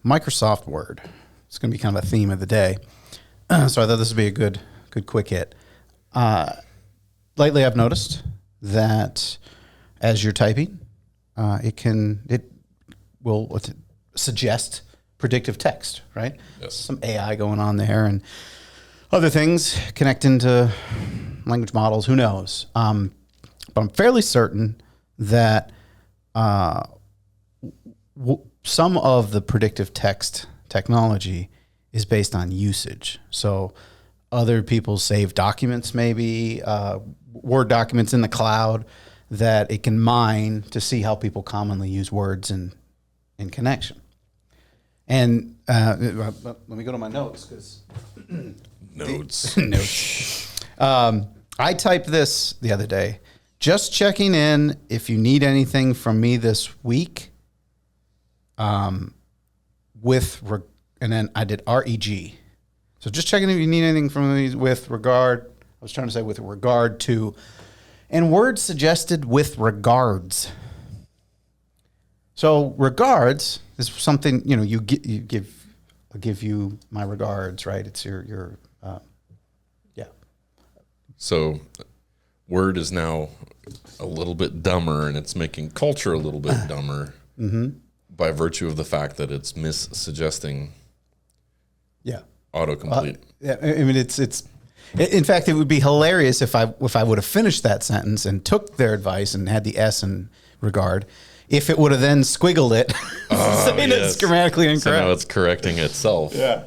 Microsoft Word. It's going to be kind of a theme of the day. So I thought this would be a good quick hit. Lately, I've noticed that as you're typing, it will suggest predictive text, right? Yes. Some AI going on there and other things connecting to language models. Who knows? But I'm fairly certain that some of the predictive text technology is based on usage. So other people save documents, maybe Word documents in the cloud that it can mine to see how people commonly use words in connection. And let me go to my notes because Notes. I typed this the other day. Just checking in if you need anything from me this week. And then I did REG. So just checking if you need anything from me with regard to, and Word suggested with regards. So regards is something, I'll give you my regards, right? It's your yeah. So Word is now a little bit dumber, and it's making culture a little bit dumber by virtue of the fact that it's missuggesting autocomplete. I mean, it's in fact, it would be hilarious if I would have finished that sentence and took their advice and had the S in regard, if it would have then squiggled it, saying it's grammatically incorrect. So now it's correcting itself. Yeah.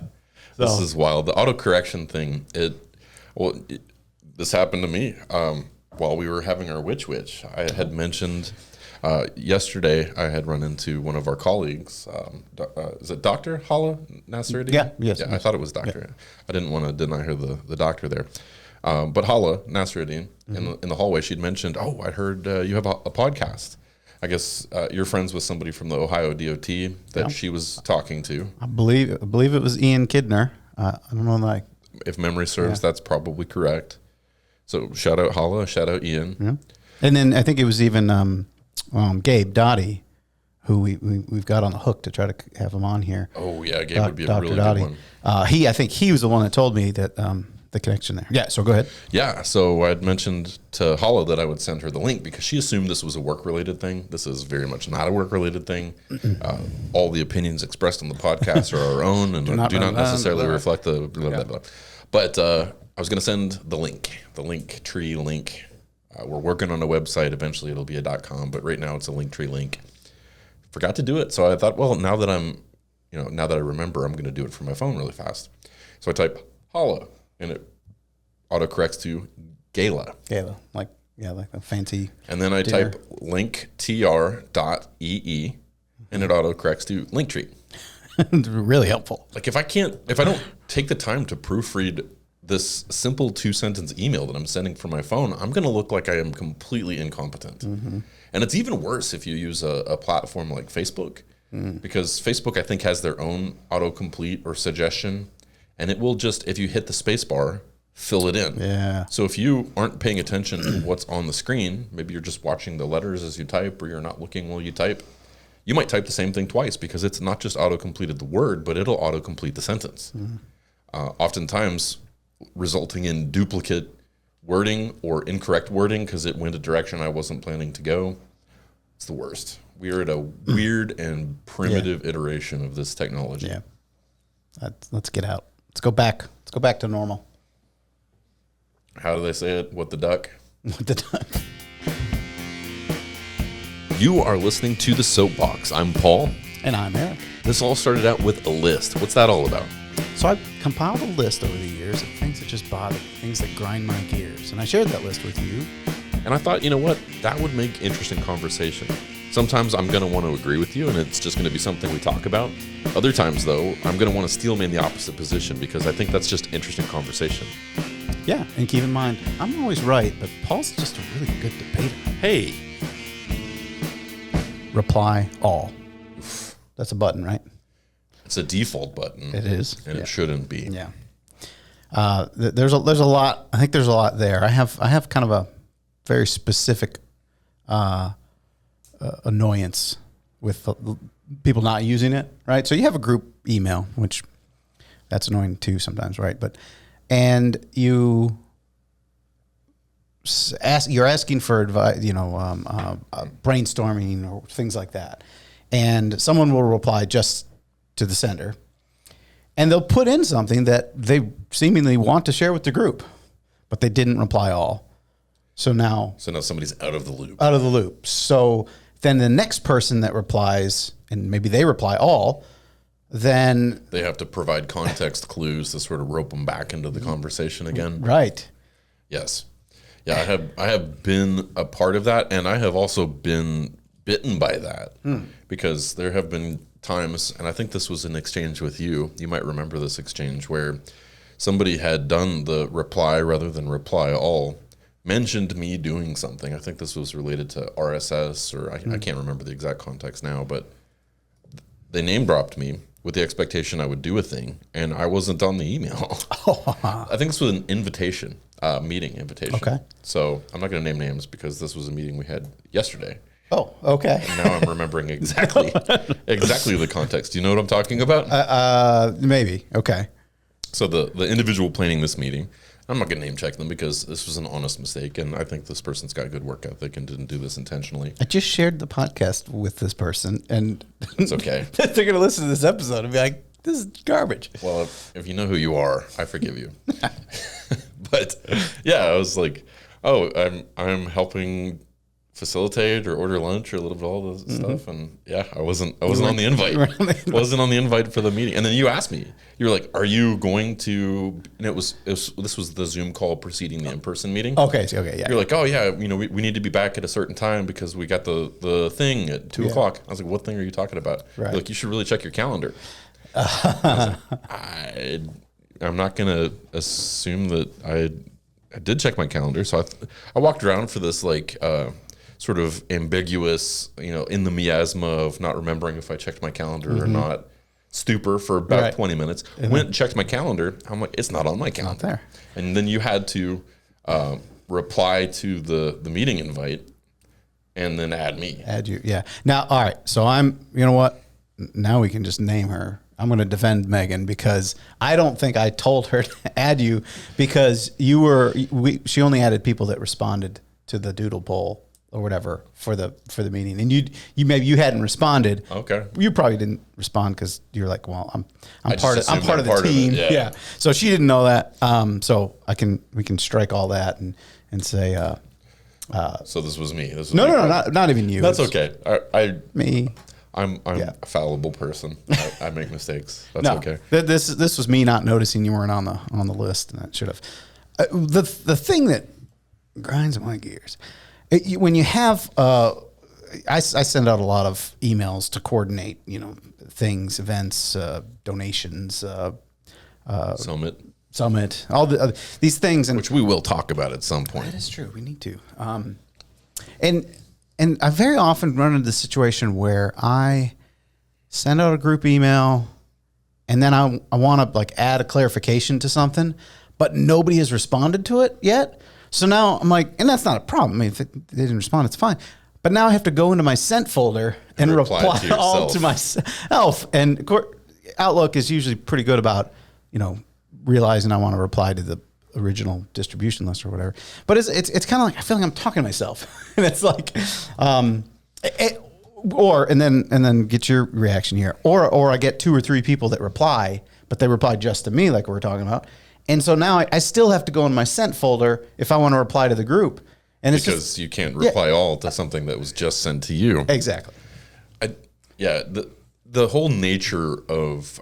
This is wild. The autocorrection thing, this happened to me while we were having our witch. I had mentioned yesterday I had run into one of our colleagues. Is it Dr. Hala Nasruddin? Yeah, yes. I thought it was Doctor. Yeah. I didn't want to deny her the doctor there. But Hala Nasruddin, in the hallway, she'd mentioned, I heard you have a podcast. I guess you're friends with somebody from the Ohio DOT that she was talking to. I believe it was Ian Kidner. I don't know, if memory serves, that's probably correct. So shout out Hala, shout out Ian. Yeah. And then I think it was even Gabe Dottie, who we've got on the hook to try to have him on here. Oh yeah, Gabe would be a really Dottie. good one. I think he was the one that told me that the connection there. Yeah, so go ahead. Yeah, so I'd mentioned to Hala that I would send her the link because she assumed this was a work-related thing. This is very much not a work-related thing. All the opinions expressed on the podcast are our own and do not necessarily reflect the blah, blah, blah. But I was going to send the link tree link. We're working on a website. Eventually it'll be a .com, but right now it's a Linktree link. Forgot to do it, so I thought, well, now that I remember, I'm going to do it from my phone really fast. So I type Hala, and it autocorrects to Gala. Gala, like a fancy. And then I type linktr.ee, and it autocorrects to Linktree. Really helpful. Like if I don't take the time to proofread this simple 2-sentence email that I'm sending from my phone, I'm going to look like I am completely incompetent. And it's even worse if you use a platform like Facebook, because Facebook, I think, has their own autocomplete or suggestion, and it will just, if you hit the space bar, fill it in. Yeah. So if you aren't paying attention to what's on the screen, maybe you're just watching the letters as you type, or you're not looking while you type, you might type the same thing twice because it's not just auto-completed the word, but it'll auto-complete the sentence. Oftentimes resulting in duplicate wording or incorrect wording because it went a direction I wasn't planning to go. It's the worst. We are at a weird and primitive iteration of this technology. Yeah. Let's get out. Let's go back. Let's go back to normal. How do they say it? What the duck? What the duck? You are listening to The Soapbox. I'm Paul. And I'm Eric. This all started out with a list. What's that all about? So I compiled a list over the years of things that just bother me, things that grind my gears. And I shared that list with you. And I thought, you know what? That would make interesting conversation. Sometimes I'm going to want to agree with you, and it's just going to be something we talk about. Other times, though, I'm going to want to steel man the opposite position because I think that's just interesting conversation. Yeah, and keep in mind, I'm always right, but Paul's just a really good debater. Hey. Reply all. That's a button, right? It's a default button. It is. And it shouldn't be. Yeah. There's a lot. I think there's a lot there. I have kind of a very specific annoyance with people not using it, right? So you have a group email, which that's annoying too sometimes, right? And you're asking for advice, brainstorming or things like that, and someone will reply just to the sender, and they'll put in something that they seemingly want to share with the group, but they didn't reply all. So now somebody's out of the loop. Out of the loop. So then the next person that replies, and maybe they reply all, then they have to provide context clues to sort of rope them back into the conversation again. Right. Yes. Yeah, I have been a part of that, and I have also been bitten by that because there have been times, and I think this was an exchange with you. You might remember this exchange where somebody had done the reply rather than reply all, mentioned me doing something. I think this was related to RSS, or I can't remember the exact context now, but they name dropped me with the expectation I would do a thing, and I wasn't on the email. I think this was an invitation, meeting invitation. Okay. So I'm not going to name names because this was a meeting we had yesterday. Oh, okay. And now I'm remembering exactly the context. Do you know what I'm talking about? Maybe. Okay. So the individual planning this meeting, I'm not going to name check them because this was an honest mistake, and I think this person's got good work ethic and didn't do this intentionally. I just shared the podcast with this person, and it's okay. They're going to listen to this episode and be like, "This is garbage." Well, if you know who you are, I forgive you. But yeah, I was like, "Oh, I'm helping facilitate or order lunch or a little bit of all this stuff," and yeah, I wasn't on the invite. Wasn't on the invite for the meeting. And then you asked me, you were like, "Are you going to?" And this was the Zoom call preceding the in-person meeting. Okay, yeah. You're like, "Oh yeah, we need to be back at a certain time because we got the thing at 2:00. I was like, "What thing are you talking about?" Right. You're like, "You should really check your calendar." I was like, I'm not gonna assume that I did check my calendar. So I walked around for this sort of ambiguous, in the miasma of not remembering if I checked my calendar or not, stupor for about 20 minutes. Mm-hmm. Went and checked my calendar. I'm like, it's not on my calendar. Not there. And then you had to reply to the meeting invite and then add me. Add you, yeah. Now, all right. So you know what? Now we can just name her. I'm going to defend Megan because I don't think I told her to add you because she only added people that responded to the doodle poll or whatever for the meeting, and you hadn't responded. Okay, you probably didn't respond because you're like, well, I'm part of the team. Yeah. So she didn't know that. So we can strike all that and say. So this was me. No, not even you. That's okay. Me. I'm a fallible person. I make mistakes. That's okay. This was me not noticing you weren't on the list, and that should have. The thing that grinds my gears. When you have, I send out a lot of emails to coordinate, things, events, donations, summit, all these things, which we will talk about at some point. That is true. We need to. And I very often run into the situation where I send out a group email, and then I want to add a clarification to something, but nobody has responded to it yet. So now I'm like, and that's not a problem. I mean, if they didn't respond, it's fine. But now I have to go into my sent folder and reply all to myself. And Outlook is usually pretty good about, realizing I want to reply to the original distribution list or whatever. But it's kind of like I feel like I'm talking to myself, and it's like, and then get your reaction here, or I get 2 or 3 people that reply, but they reply just to me, like we were talking about. And so now I still have to go in my sent folder if I want to reply to the group. And it's because you can't reply all to something that was just sent to you. Exactly. The whole nature of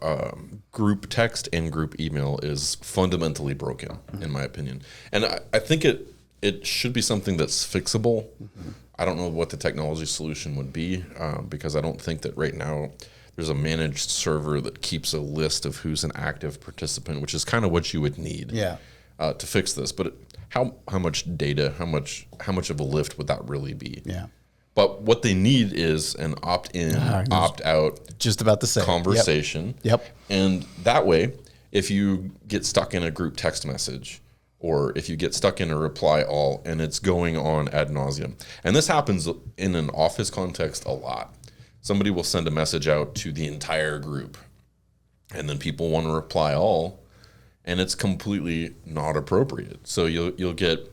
group text and group email is fundamentally broken, in my opinion. And I think it should be something that's fixable. Mm-hmm. I don't know what the technology solution would be because I don't think that right now there's a managed server that keeps a list of who's an active participant, which is kind of what you would need to fix this. But how much data, how much of a lift would that really be? Yeah. But what they need is an opt-in, opt-out, just about the same conversation. Yep. And that way, if you get stuck in a group text message, or if you get stuck in a reply all, and it's going on ad nauseum, and this happens in an office context a lot. somebody will send a message out to the entire group, and then people want to reply all, and it's completely not appropriate. So you'll get,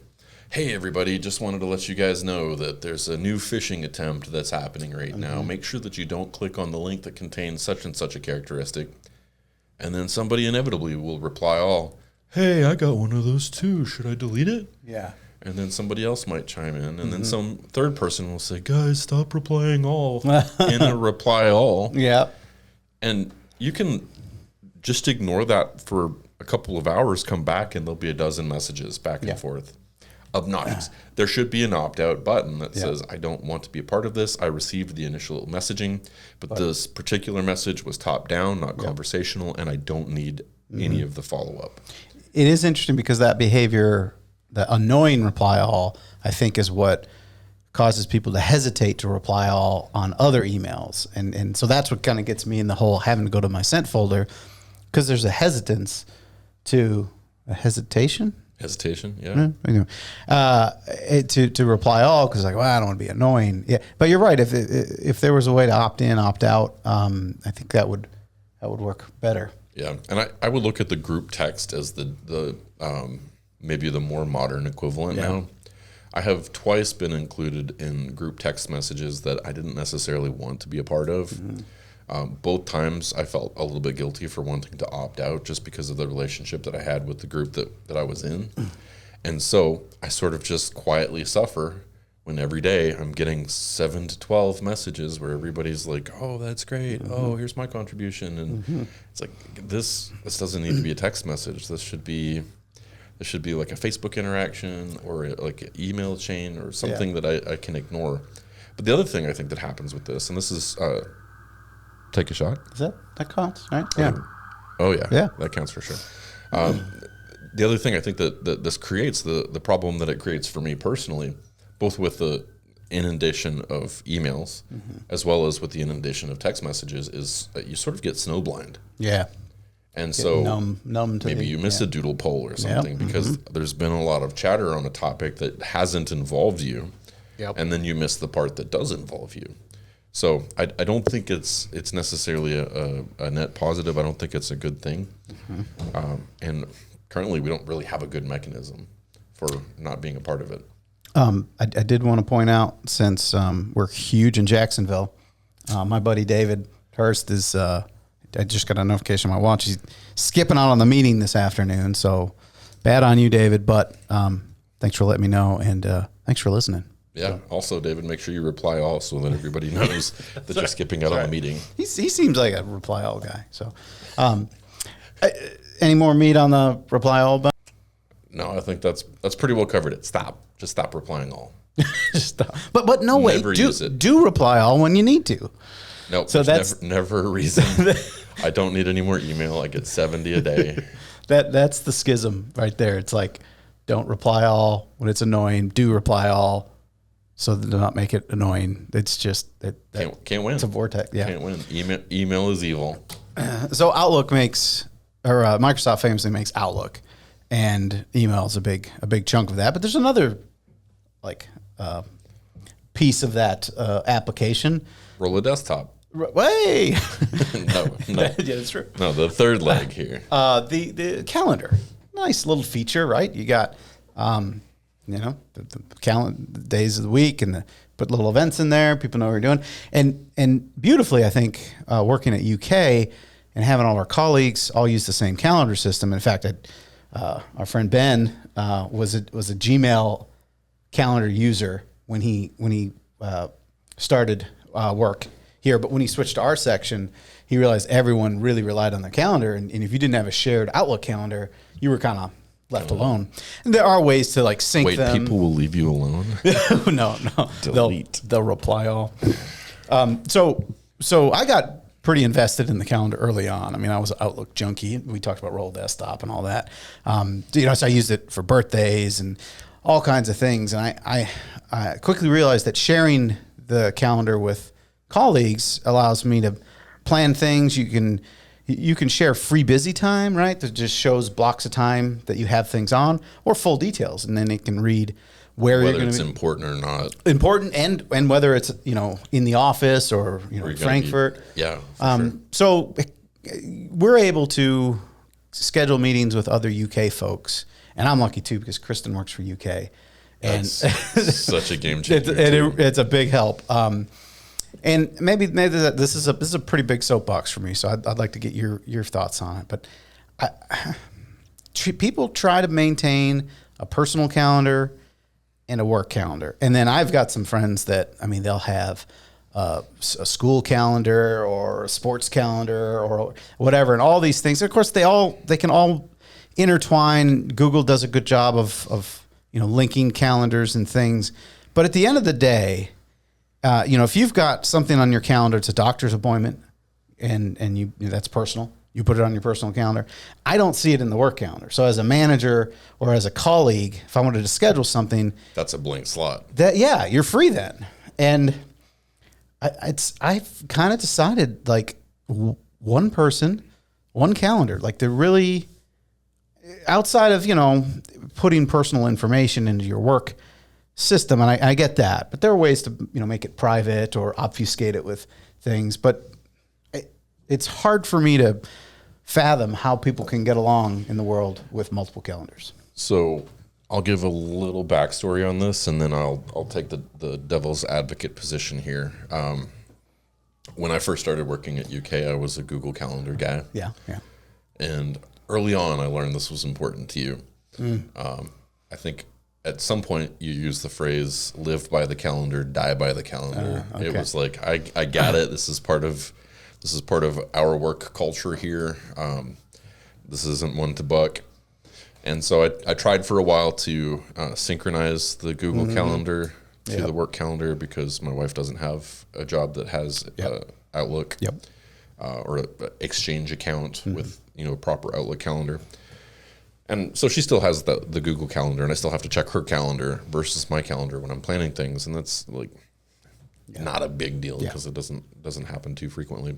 hey, everybody, just wanted to let you guys know that there's a new phishing attempt that's happening right now. Make sure that you don't click on the link that contains such and such a characteristic. And then somebody inevitably will reply all, hey, I got one of those too. Should I delete it? Yeah. And then somebody else might chime in. And then some third person will say, guys, stop replying all in a reply all. Yeah. And you can just ignore that for a couple of hours, come back, and there'll be a dozen messages back and forth. Obnoxious. There should be an opt-out button that says, I don't want to be a part of this. I received the initial messaging, but this particular message was top-down, not conversational, and I don't need any of the follow-up. It is interesting because that behavior, the annoying reply all, I think is what causes people to hesitate to reply all on other emails. And so that's what kind of gets me in the whole having to go to my sent folder, because there's a hesitation, yeah. To reply all, because like, well, I don't want to be annoying. Yeah, but you're right. If there was a way to opt in, opt out, I think that would work better. Yeah, and I would look at the group text as the maybe the more modern equivalent now. I have twice been included in group text messages that I didn't necessarily want to be a part of. Both times I felt a little bit guilty for wanting to opt out just because of the relationship that I had with the group that I was in. And so I sort of just quietly suffer when every day I'm getting 7 to 12 messages where everybody's like, oh, that's great. Oh, here's my contribution. And it's like, this doesn't need to be a text message. This should be like a Facebook interaction or like an email chain or something that I can ignore. But the other thing I think that happens with this, and this is... take a shot. Is that counts, right? Yeah. Oh yeah. That counts for sure. The other thing I think that this creates, the problem that it creates for me personally, both with the inundation of emails as well as with the inundation of text messages, is that you sort of get snowblind. Yeah. And so numb to maybe you miss a doodle poll or something because there's been a lot of chatter on a topic that hasn't involved you. Yep. And then you miss the part that does involve you. So I don't think it's necessarily a net positive. I don't think it's a good thing. And currently we don't really have a good mechanism for not being a part of it. I did want to point out, since we're huge in Jacksonville, my buddy David Hurst is, I just got a notification on my watch. He's skipping out on the meeting this afternoon. So bad on you, David, but thanks for letting me know, and thanks for listening. Yeah. Also, David, make sure you reply all so that everybody knows that you're skipping out on the meeting. He seems like a reply all guy. So, any more meat on the reply all button? No, I think that's pretty well covered. Just stop replying all. Just stop. But no way. Use it. Do reply all when you need to. No, so that's never a reason. I don't need any more email. I get 70 a day. That's the schism right there. It's like, don't reply all when it's annoying. Do reply all. So to not make it annoying, it's just can't win. It's a vortex. Yeah, can't win. Email is evil. So Outlook Microsoft famously makes Outlook, and email is a big chunk of that. But there's another piece of that application. Roll a desktop. Way. No. Yeah, that's true. No, the third leg here. The calendar, nice little feature, right? You got. The calendar, the days of the week, and put little events in there. People know what you're doing, and beautifully, I think, working at UK and having all our colleagues all use the same calendar system. In fact, our friend Ben was a Gmail calendar user when he started work here, but when he switched to our section, he realized everyone really relied on their calendar, and if you didn't have a shared Outlook calendar, you were kind of left alone. And there are ways to sync them. Wait, people will leave you alone? No. Delete. They'll reply all. So I got pretty invested in the calendar early on. I mean, I was an Outlook junkie. We talked about Roll Desktop and all that. So I used it for birthdays and all kinds of things. And I quickly realized that sharing the calendar with colleagues allows me to plan things. You can share free busy time, right? That just shows blocks of time that you have things on, or full details, and then it can read where whether you're going it's to be important or not. important, and whether it's in the office or Frankfurt. Sure. So we're able to schedule meetings with other UK folks, and I'm lucky too because Kristen works for UK, and such a game changer. It's a big help. And maybe this is a pretty big soapbox for me, so I'd like to get your thoughts on it. But people try to maintain a personal calendar and a work calendar, and then I've got some friends that they'll have a school calendar or a sports calendar or whatever, and all these things. Of course, they can all intertwine. Google does a good job of linking calendars and things, but at the end of the day, if you've got something on your calendar, it's a doctor's appointment, and you that's personal. You put it on your personal calendar. I don't see it in the work calendar. So as a manager or as a colleague, if I wanted to schedule something, that's a blank slot. You're free then. And I've kind of decided like one person, one calendar. Like they're really outside of putting personal information into your work system, and I get that, but there are ways to make it private or obfuscate it with things. But it's hard for me to fathom how people can get along in the world with multiple calendars. So I'll give a little backstory on this, and then I'll take the devil's advocate position here. When I first started working at UK, I was a Google Calendar guy. Yeah. And early on, I learned this was important to you. I think at some point you used the phrase "live by the calendar, die by the calendar." Okay. It was like I get it. This is part of our work culture here. This isn't one to buck. And so I tried for a while to synchronize the Google Calendar to the work calendar because my wife doesn't have a job that has Outlook or an Exchange account with a proper Outlook calendar. And so she still has the Google Calendar, and I still have to check her calendar versus my calendar when I'm planning things, and that's like not a big deal because it doesn't happen too frequently.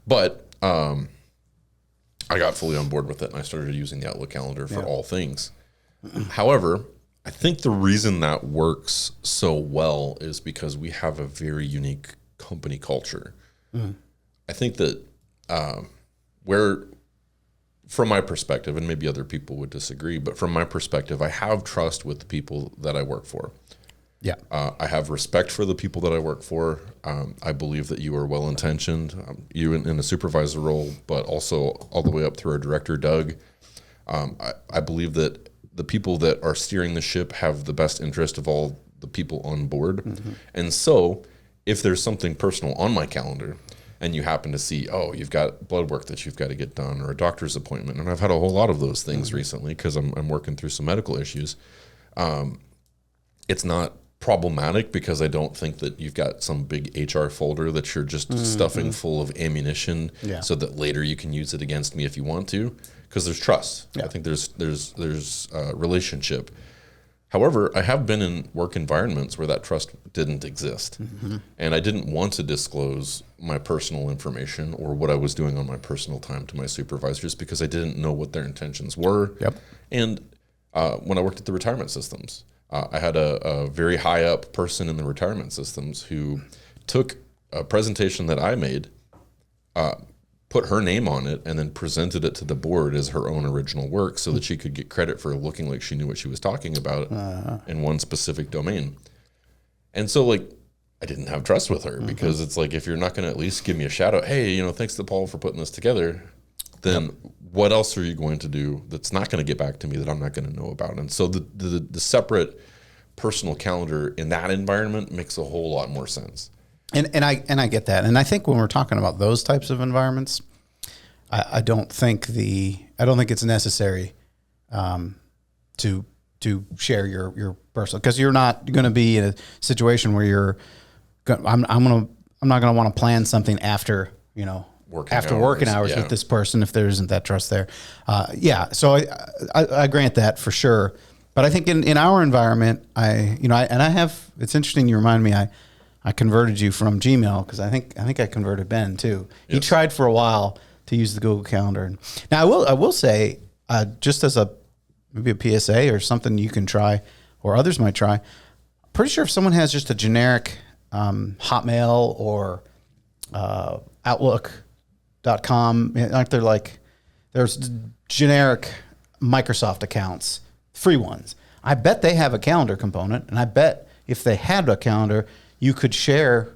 But I got fully on board with it, and I started using the Outlook calendar for all things. However, I think the reason that works so well is because we have a very unique company culture. I think that from my perspective, and maybe other people would disagree, but from my perspective, I have trust with the people that I work for. Yeah. I have respect for the people that I work for. I believe that you are well-intentioned, you in a supervisor role, but also all the way up through our director, Doug. I believe that the people that are steering the ship have the best interest of all the people on board. And so if there's something personal on my calendar and you happen to see, you've got blood work that you've got to get done or a doctor's appointment, and I've had a whole lot of those things recently because I'm working through some medical issues, it's not problematic because I don't think that you've got some big HR folder that you're just stuffing full of ammunition so that later you can use it against me if you want to, because there's trust. I think there's relationship. However, I have been in work environments where that trust didn't exist, and I didn't want to disclose my personal information or what I was doing on my personal time to my supervisors because I didn't know what their intentions were. And when I worked at the retirement systems, I had a very high up person in the retirement systems who took a presentation that I made, put her name on it, and then presented it to the board as her own original work so that she could get credit for looking like she knew what she was talking about in one specific domain. And so I didn't have trust with her because it's like, if you're not going to at least give me a shout out, hey, thanks to Paul for putting this together, then what else are you going to do that's not going to get back to me that I'm not going to know about? And so the separate personal calendar in that environment makes a whole lot more sense. And I get that. And I think when we're talking about those types of environments, I don't think it's necessary to share your personal, because you're not going to be in a situation where I'm not going to want to plan something after working hours with this person if there isn't that trust there. So I grant that for sure. But I think in our environment, it's interesting you remind me, I converted you from Gmail because I think I converted Ben too. Yes. He tried for a while to use the Google Calendar. Now I will say, just as maybe a PSA or something you can try or others might try. Pretty sure if someone has just a generic Hotmail or Outlook.com, aren't there like there's generic Microsoft accounts, free ones. I bet they have a calendar component, and I bet if they had a calendar, you could share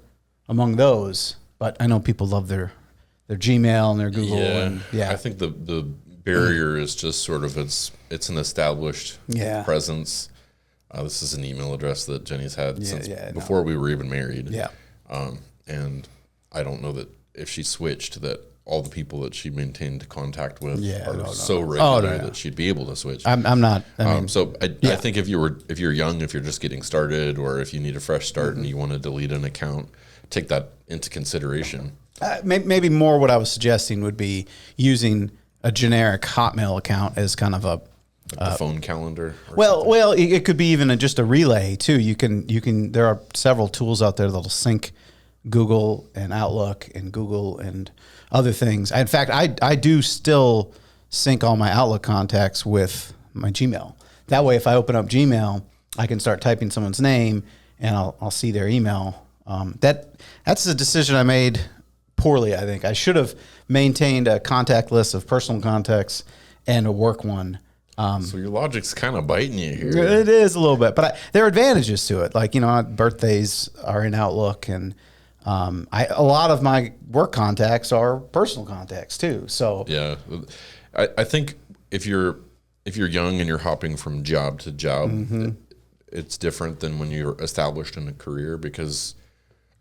among those. But I know people love their Gmail and their Google. I think the barrier is just sort of it's an established presence. This is an email address that Jenny's had since before we were even married. Yeah. And I don't know that if she switched that all the people that she maintained contact with are so regular that she'd be able to switch. I'm not. I think if you're young, if you're just getting started, or if you need a fresh start and you want to delete an account, take that into consideration. Maybe more what I was suggesting would be using a generic Hotmail account as kind of a the phone calendar. Well, it could be even just a relay too. You can. There are several tools out there that'll sync Google and Outlook and Google and other things. In fact, I do still sync all my Outlook contacts with my Gmail. That way, if I open up Gmail, I can start typing someone's name and I'll see their email. That's a decision I made poorly. I think I should have maintained a contact list of personal contacts and a work one. So your logic's kind of biting you here. It is a little bit, but there are advantages to it. Like, birthdays are in Outlook, and a lot of my work contacts are personal contacts too. So yeah, I think if you're young and you're hopping from job to job, it's different than when you're established in a career, because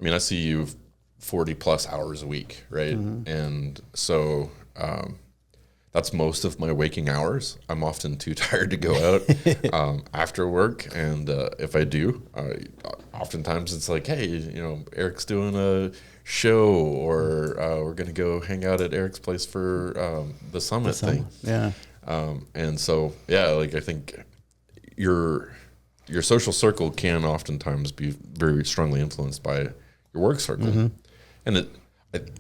I see you 40 plus hours a week, right? And so that's most of my waking hours. I'm often too tired to go out after work, and if I do, oftentimes it's like, hey, Eric's doing a show, or we're gonna go hang out at Eric's place for the summit thing. Yeah. And so I think your social circle can oftentimes be very strongly influenced by your work circle, and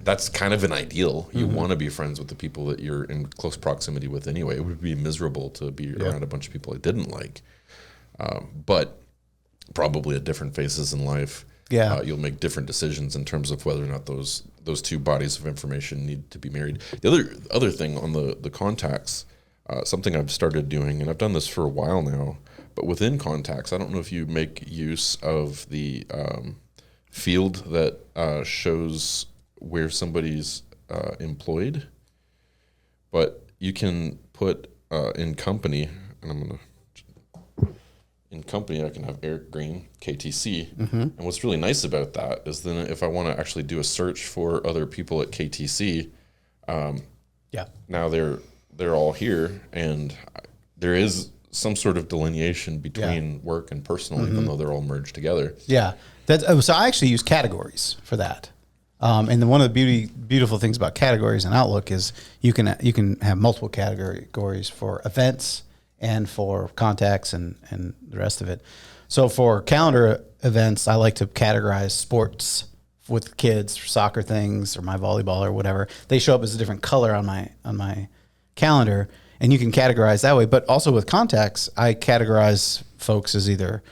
that's kind of an ideal. You want to be friends with the people that you're in close proximity with anyway. It would be miserable to be around a bunch of people I didn't like, but probably at different phases in life, you'll make different decisions in terms of whether or not those two bodies of information need to be married. The other thing on the contacts, something I've started doing, and I've done this for a while now, but within contacts, I don't know if you make use of the field that shows where somebody's employed, but you can put in company, and in company I can have Eric Green, KTC, and what's really nice about that is then if I want to actually do a search for other people at KTC, now they're all here, and there is some sort of delineation between work and personal, even though they're all merged together. Yeah, so I actually use categories for that. And one of the beautiful things about categories in Outlook is you can have multiple categories for events and for contacts and the rest of it. So for calendar events, I like to categorize sports with kids, soccer things, or my volleyball or whatever. They show up as a different color on my calendar, and you can categorize that way. But also with contacts, I categorize folks as either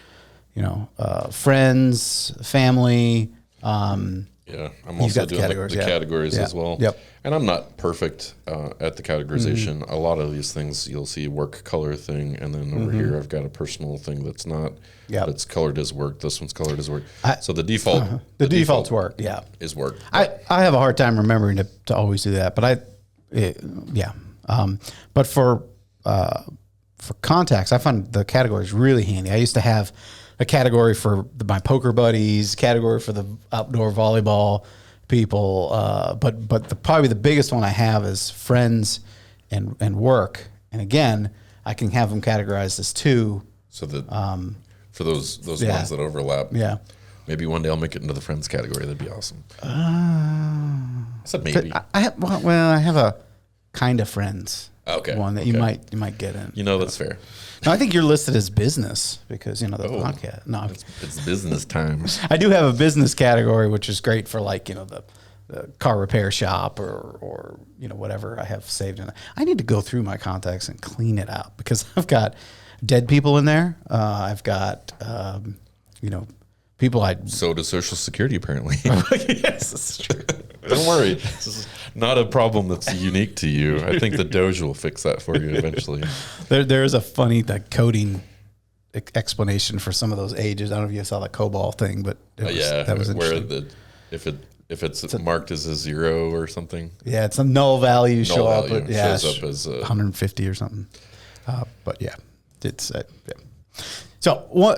friends, family. I'm also doing the categories as well. Yep. And I'm not perfect at the categorization. A lot of these things you'll see work color thing, and then over here I've got a personal thing that's not. But it's colored as work. This one's colored as work. So the default. The default's work. Yeah. Is work. I have a hard time remembering to always do that, but but for contacts, I find the categories really handy. I used to have a category for my poker buddies, category for the outdoor volleyball people, but probably the biggest one I have is friends and work. And again, I can have them categorized as two. So that for those ones that overlap, maybe one day I'll make it into the friends category. That'd be awesome. I said maybe. I have a kind of friends. One that you might get in. That's fair. No, I think you're listed as business because the podcast. No, it's business times. I do have a business category, which is great for the car repair shop or whatever I have saved in it. I need to go through my contacts and clean it out because I've got dead people in there. I've got, people So does Social Security, apparently. yes, that's true. Don't worry. This is not a problem that's unique to you. I think the Doge will fix that for you eventually. There is a funny coding explanation for some of those ages. I don't know if you saw the COBOL thing, but that was interesting. If it's marked as a 0 or something. Yeah, it's a null value show up. But Yeah, shows up as 150 or something. But yeah, it's yeah. So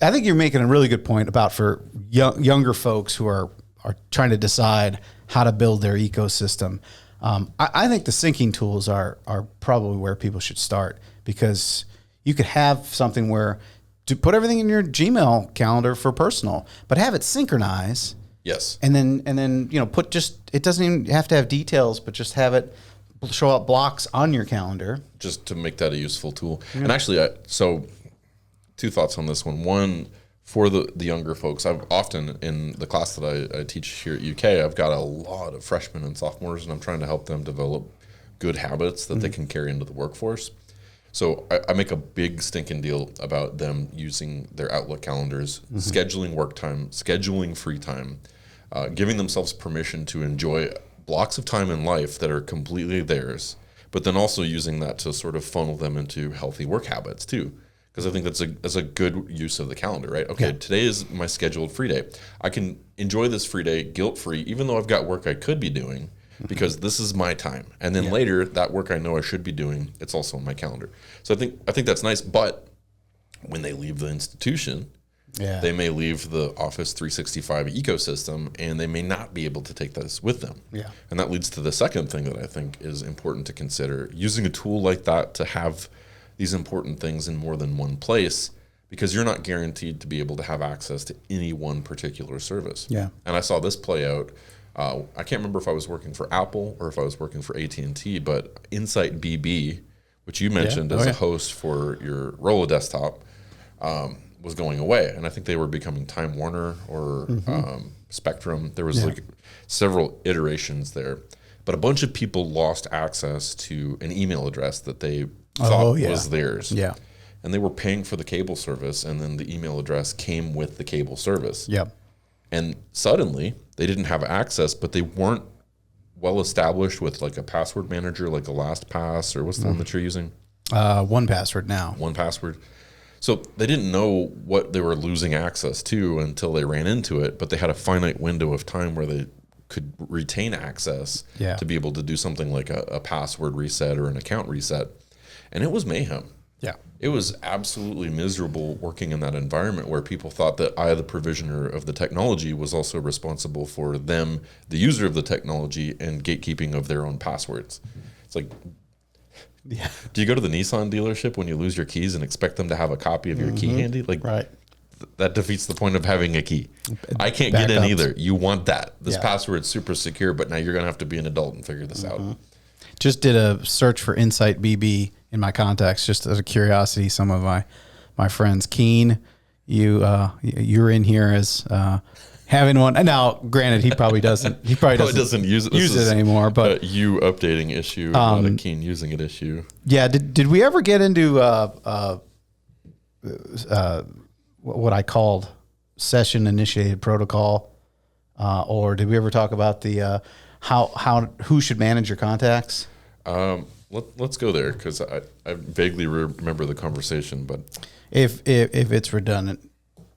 I think you're making a really good point about for younger folks who are trying to decide how to build their ecosystem. I think the syncing tools are probably where people should start, because you could have something where to put everything in your Gmail calendar for personal, but have it synchronize. Yes. And then put it doesn't even have to have details, but just have it show up blocks on your calendar. Just to make that a useful tool. Yeah. And actually, so two thoughts on this one. One, for the younger folks, I've often in the class that I teach here at UK, I've got a lot of freshmen and sophomores, and I'm trying to help them develop good habits that they can carry into the workforce. So I make a big stinking deal about them using their Outlook calendars, scheduling work time, scheduling free time, giving themselves permission to enjoy blocks of time in life that are completely theirs, but then also using that to sort of funnel them into healthy work habits too. Because I think that's a good use of the calendar, right? Okay, Today is my scheduled free day. I can enjoy this free day guilt-free, even though I've got work I could be doing, because this is my time. And then later, that work I know I should be doing, it's also on my calendar. So I think that's nice. But when they leave the institution, they may leave the Office 365 ecosystem, and they may not be able to take this with them. Yeah. And that leads to the second thing that I think is important to consider: using a tool like that to have these important things in more than one place, because you're not guaranteed to be able to have access to any one particular service. Yeah. And I saw this play out. I can't remember if I was working for Apple or if I was working for AT&T, but Insight BB, which you mentioned as a host for your Rolla desktop, was going away. And I think they were becoming Time Warner or Spectrum. There was like several iterations there. But a bunch of people lost access to an email address that they thought was theirs. Yeah. And they were paying for the cable service, and then the email address came with the cable service. Yep. And suddenly they didn't have access, but they weren't well established with like a password manager, like a LastPass, or what's the one that you're using? 1Password now. 1Password. So they didn't know what they were losing access to until they ran into it, but they had a finite window of time where they could retain access to be able to do something like a password reset or an account reset. And it was mayhem. Yeah. It was absolutely miserable working in that environment where people thought that I, the provisioner of the technology, was also responsible for them, the user of the technology, and gatekeeping of their own passwords. It's like, do you go to the Nissan dealership when you lose your keys and expect them to have a copy of your key handy? Like, that defeats the point of having a key. I can't get in either. You want that. This password's super secure, but now you're going to have to be an adult and figure this out. Just did a search for Insight BB in my contacts, just as a curiosity. Some of my friends, Keen, you're in here as having one. And now, granted, he probably doesn't. He probably doesn't use it anymore. But you updating issue, not a Keen using it issue. Yeah. Did we ever get into what I called session initiated protocol, or did we ever talk about the who should manage your contacts? Let's go there, because I vaguely remember the conversation, but if it's redundant,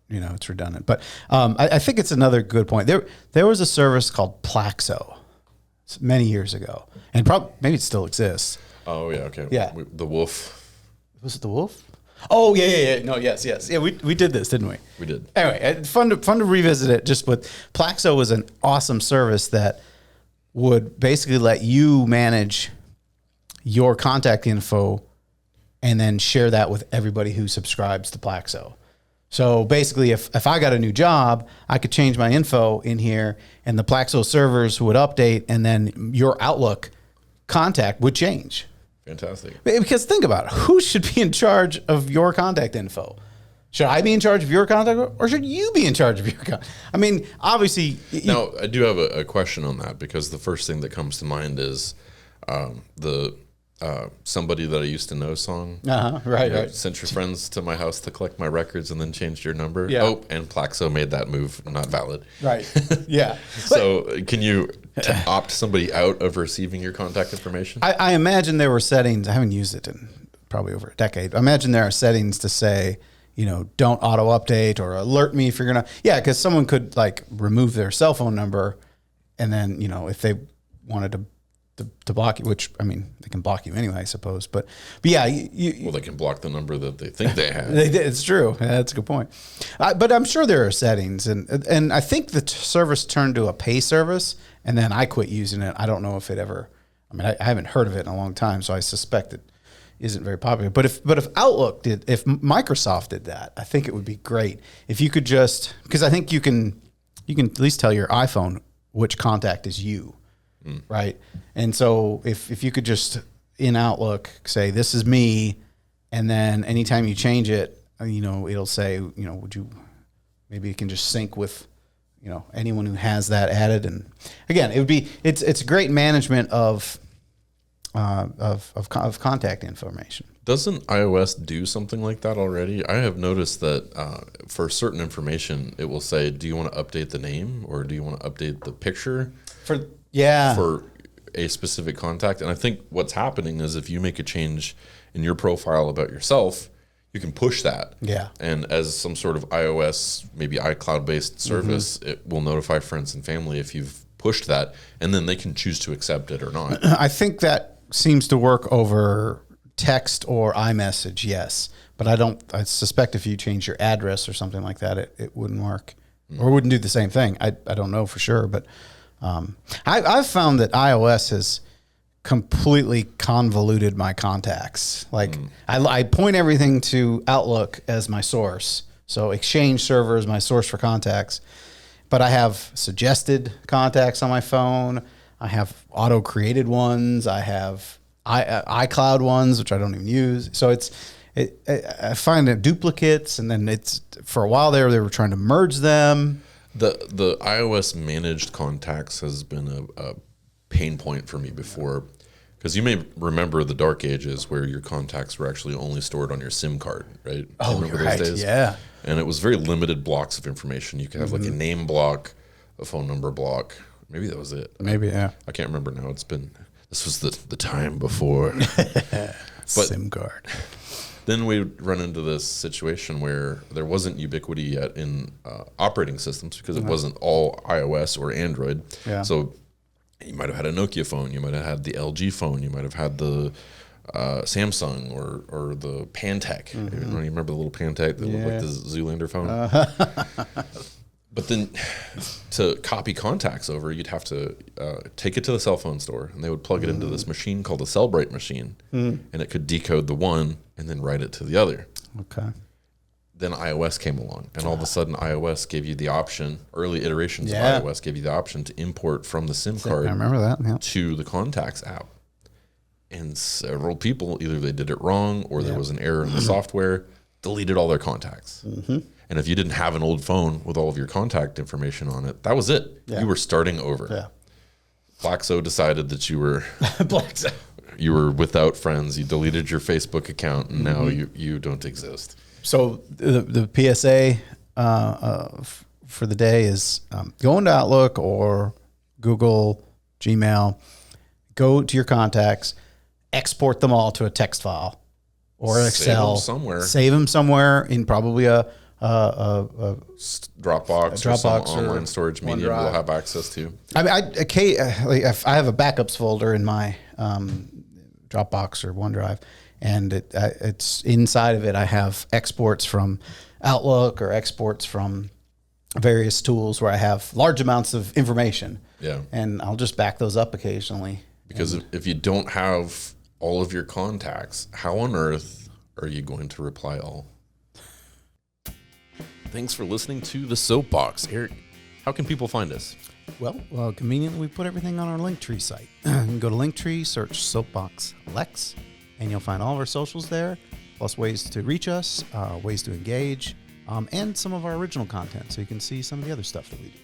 it's redundant. But I think it's another good point. There was a service called Plaxo many years ago, and maybe it still exists. Oh yeah, okay. Yeah, the wolf. Was it the wolf? Oh yeah. No, yes. Yeah, we did this, didn't we? We did. Anyway, fun to revisit it. Just with Plaxo was an awesome service that would basically let you manage your contact info and then share that with everybody who subscribes to Plaxo. So basically, if I got a new job, I could change my info in here, and the Plaxo servers would update, and then your Outlook contact would change. Fantastic. Because think about it. Who should be in charge of your contact info? Should I be in charge of your contact, or should you be in charge of your contact? I mean, obviously. Now, I do have a question on that, because the first thing that comes to mind is somebody that I used to know song. Right. Sent your friends to my house to collect my records and then changed your number. Yeah. Oh, and Plaxo made that move not valid. Right. Yeah. So can you opt somebody out of receiving your contact information? I imagine there were settings. I haven't used it in probably over a decade. I imagine there are settings to say, don't auto update or alert me if you're going to. Yeah, because someone could like remove their cell phone number and then, if they wanted to block you, which, I mean, they can block you anyway, I suppose. But yeah. Well, they can block the number that they think they have. It's true. Yeah, that's a good point. But I'm sure there are settings. And I think the service turned to a pay service, and then I quit using it. I don't know if it ever, I haven't heard of it in a long time, so I suspect it isn't very popular. But if Outlook if Microsoft did that, I think it would be great. If you could just, because I think you can at least tell your iPhone which contact is you. Right. And so if you could just in Outlook say, this is me, and then anytime you change it, it'll say, maybe it can just sync with, anyone who has that added. And again, it's great management of contact information. Doesn't iOS do something like that already? I have noticed that for certain information, it will say, do you want to update the name or do you want to update the picture? For a specific contact. And I think what's happening is if you make a change in your profile about yourself, you can push that. Yeah. And as some sort of iOS, maybe iCloud-based service, it will notify friends and family if you've pushed that, and then they can choose to accept it or not. I think that seems to work over text or iMessage, yes. But I suspect if you change your address or something like that, it wouldn't work. Or wouldn't do the same thing. I don't know for sure, but I've found that iOS has completely convoluted my contacts. Like I point everything to Outlook as my source. So Exchange server is my source for contacts, but I have suggested contacts on my phone. I have auto created ones. I have iCloud ones, which I don't even use. So I find it duplicates, and then for a while they were trying to merge them. The iOS managed contacts has been a pain point for me before, because you may remember the dark ages where your contacts were actually only stored on your SIM card, right? Oh, remember right. those days? Yeah. And it was very limited blocks of information. You could have like a name block, a phone number block. Maybe that was it. Maybe, yeah. I can't remember now. This was the time before. SIM card. Then we run into this situation where there wasn't ubiquity yet in operating systems because it wasn't all iOS or Android. Yeah. So you might have had a Nokia phone, you might have had the LG phone, you might have had the Samsung or the Pantech. You remember the little Pantech that looked like the Zoolander phone? But then to copy contacts over, you'd have to take it to the cell phone store, and they would plug it into this machine called a Cellbrite machine, and it could decode the one and then write it to the other. Okay. Then iOS came along, and all of a sudden iOS gave you the option, early iterations of iOS gave you the option to import from the SIM card I remember that, to the Contacts app. And several people, either they did it wrong or there was an error in the software, deleted all their contacts. And if you didn't have an old phone with all of your contact information on it, that was it. Yeah. You were starting over. Yeah. Plaxo decided that you were you were without friends. You deleted your Facebook account, and now you don't exist. So the PSA for the day is go into Outlook or Google, Gmail, go to your contacts, export them all to a text file or Excel. Save them somewhere in probably a Dropbox or some online storage medium we'll have access to. I have a backups folder in my Dropbox or OneDrive, and it's inside of it. I have exports from Outlook or exports from various tools where I have large amounts of information. Yeah, and I'll just back those up occasionally. Because if you don't have all of your contacts, how on earth are you going to reply all? Thanks for listening to The Soapbox. Eric, how can people find us? Well, conveniently, we put everything on our Linktree site. You can go to Linktree, search Soapbox Lex, and you'll find all of our socials there, plus ways to reach us, ways to engage, and some of our original content, so you can see some of the other stuff that we do.